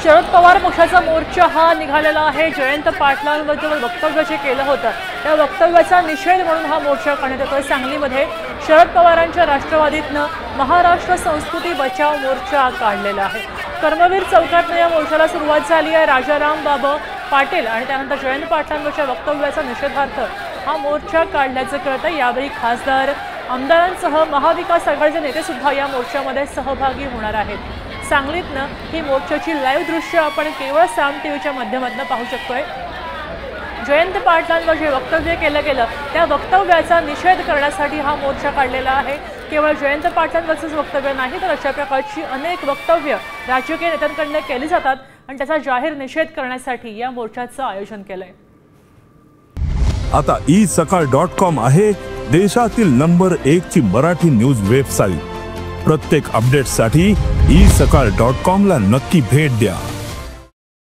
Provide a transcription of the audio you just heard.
शरद पवार पक्षाचा मोर्चा हा निघालेला आहे। जयंत पाटलांबद्दल वक्तव्य जे केलं होतं त्या वक्तव्याचा निषेध म्हणून हा मोर्चा करण्यात येतोय। सांगलीमध्ये शरद पवारांच्या राष्ट्रवादीतनं महाराष्ट्र संस्कृती बचाव मोर्चा काढलेला आहे। कर्मवीर चौकातनं या मोर्चाला सुरुवात झाली आहे। राजाराम बाबा पाटील आणि त्यानंतर जयंत पाटलांच्या वक्तव्याचा निषेधार्थ हा मोर्चा काढल्याचं कळतं। यावेळी खासदार आमदारांसह महाविकास आघाडीचे नेते सुद्धा या मोर्चामध्ये सहभागी होणार आहेत। सांगलीतनं ही मोर्चाची लाईव्ह दृश्य आपण केवळ साम टीव्हीच्या माध्यमातून पाहू शकतोय। जयंत पाटलांवर जे वक्तव्य केलं गेलं त्या वक्तव्याचा निषेध करण्यासाठी हा मोर्चा काढलेला आहे। केवळ जयंत पाटलांवरच वक्तव्य नाही तर अशा प्रकारची अनेक वक्तव्य राजकीय नेत्यांकडून केली जातात आणि त्याचा जाहीर निषेध करण्यासाठी या मोर्चाचं आयोजन केलंय। आता isakal.com आहे देशातील नंबर 1 ची मराठी न्यूज वेबसाईट। प्रत्येक अपडेटसाठी isakal.com ला नक्की भेट द्या।